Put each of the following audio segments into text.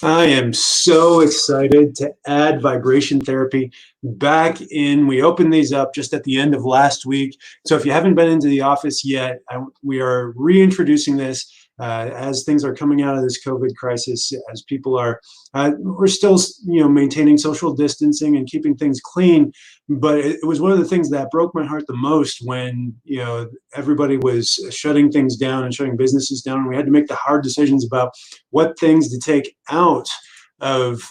I am so excited to add vibration therapy back in. We opened these up just at the end of last week. So if you haven't been into the office yet, we are reintroducing this as things are coming out of this COVID crisis, as people are, we're still, maintaining social distancing and keeping things clean. But it was one of the things that broke my heart the most when, everybody was shutting things down and shutting businesses down. And we had to make the hard decisions about what things to take out of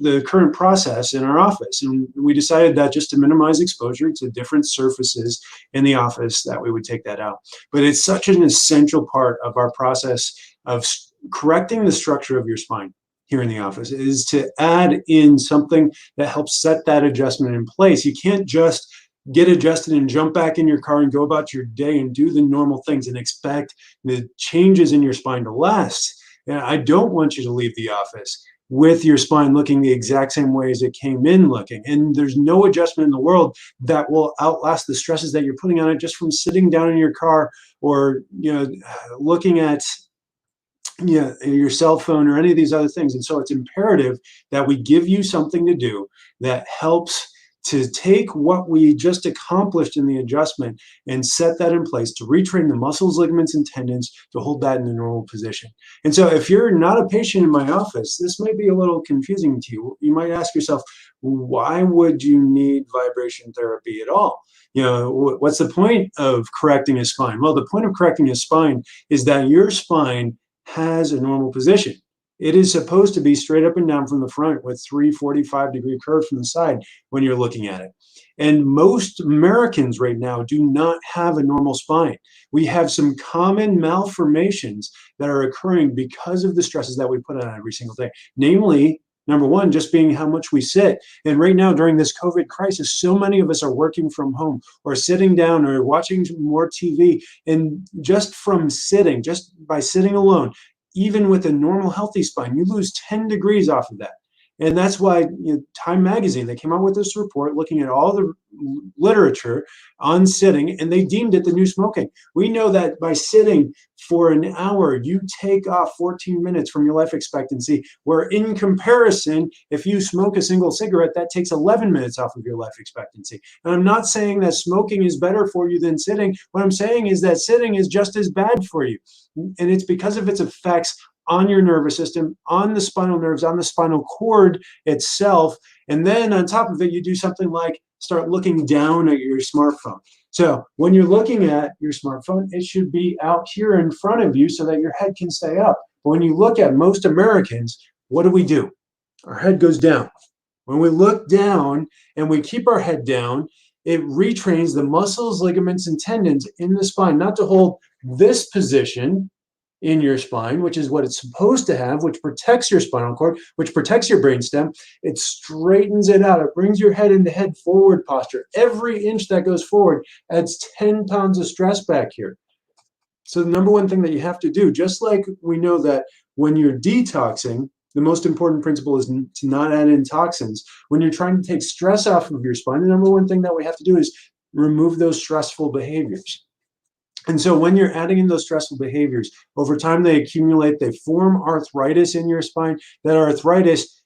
the current process in our office. And we decided that just to minimize exposure to different surfaces in the office, that we would take that out. But it's such an essential part of our process of correcting the structure of your spine here in the office, is to add in something that helps set that adjustment in place. You can't just get adjusted and jump back in your car and go about your day and do the normal things and expect the changes in your spine to last. And I don't want you to leave the office with your spine looking the exact same way as it came in looking. And there's no adjustment in the world that will outlast the stresses that you're putting on it just from sitting down in your car or, looking at your cell phone or any of these other things. And so it's imperative that we give you something to do that helps to take what we just accomplished in the adjustment and set that in place to retrain the muscles, ligaments, and tendons to hold that in the normal position. And so if you're not a patient in my office, this might be a little confusing to you. You might ask yourself, why would you need vibration therapy at all? What's the point of correcting a spine? Well, the point of correcting a spine is that your spine has a normal position. It is supposed to be straight up and down from the front with 345-degree curves from the side when you're looking at it. And most Americans right now do not have a normal spine. We have some common malformations that are occurring because of the stresses that we put on every single day. Namely, number one, just being how much we sit. And right now during this COVID crisis, so many of us are working from home or sitting down or watching more TV. And just from sitting, just by sitting alone, even with a normal healthy spine, you lose 10 degrees off of that. And that's why Time Magazine, they came out with this report looking at all the literature on sitting, and they deemed it the new smoking. We know that by sitting for an hour, you take off 14 minutes from your life expectancy, where in comparison, if you smoke a single cigarette, that takes 11 minutes off of your life expectancy. And I'm not saying that smoking is better for you than sitting. What I'm saying is that sitting is just as bad for you. And it's because of its effects on your nervous system, on the spinal nerves, on the spinal cord itself. And then on top of it, you do something like start looking down at your smartphone. So when you're looking at your smartphone, it should be out here in front of you so that your head can stay up. But when you look at most Americans, what do? Our head goes down. When we look down and we keep our head down, it retrains the muscles, ligaments, and tendons in the spine, not to hold this position in your spine, which is what it's supposed to have, which protects your spinal cord, which protects your brainstem. It straightens it out. It brings your head into head forward posture. Every inch that goes forward adds 10 pounds of stress back here. So the number one thing that you have to do, just like we know that when you're detoxing, the most important principle is to not add in toxins. When you're trying to take stress off of your spine, the number one thing that we have to do is remove those stressful behaviors. And so when you're adding in those stressful behaviors, over time they accumulate, they form arthritis in your spine. That arthritis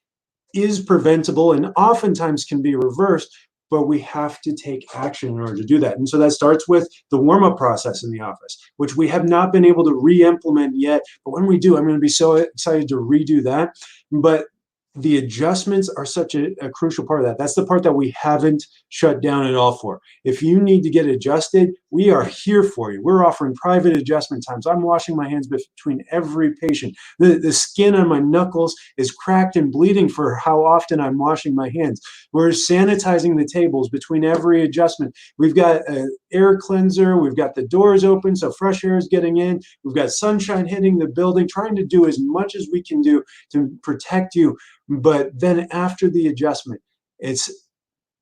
is preventable and oftentimes can be reversed, but we have to take action in order to do that. And so that starts with the warm-up process in the office, which we have not been able to re-implement yet. But when we do, I'm going to be so excited to redo that. But the adjustments are such a crucial part of that. That's the part that we haven't shut down at all for. If you need to get adjusted, we are here for you. We're offering private adjustment times. I'm washing my hands between every patient. The skin on my knuckles is cracked and bleeding for how often I'm washing my hands. We're sanitizing the tables between every adjustment. We've got an air cleanser. We've got the doors open so fresh air is getting in. We've got sunshine hitting the building, trying to do as much as we can do to protect you. But then after the adjustment, it's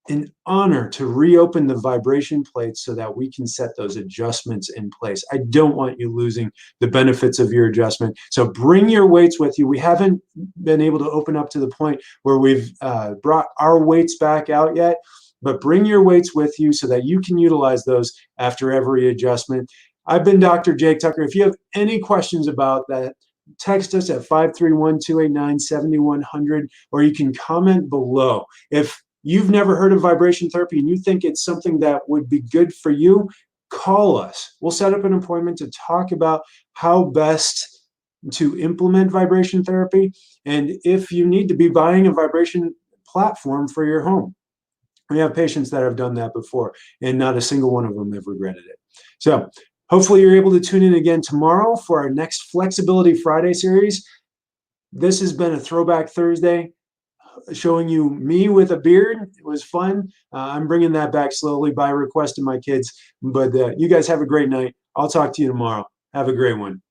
an honor to reopen the vibration plates so that we can set those adjustments in place. I don't want you losing the benefits of your adjustment. So bring your weights with you. We haven't been able to open up to the point where we've brought our weights back out yet, but bring your weights with you so that you can utilize those after every adjustment. I've been Dr. Jake Tucker. If you have any questions about that, text us at 531-289-7100, or you can comment below. If you've never heard of vibration therapy and you think it's something that would be good for you, call us. We'll set up an appointment to talk about how best to implement vibration therapy, and if you need to be buying a vibration platform for your home. We have patients that have done that before, and not a single one of them have regretted it. So hopefully you're able to tune in again tomorrow for our next Flexibility Friday series. This has been a Throwback Thursday, showing you me with a beard. It was fun. I'm bringing that back slowly by request of my kids. But you guys have a great night. I'll talk to you tomorrow. Have a great one.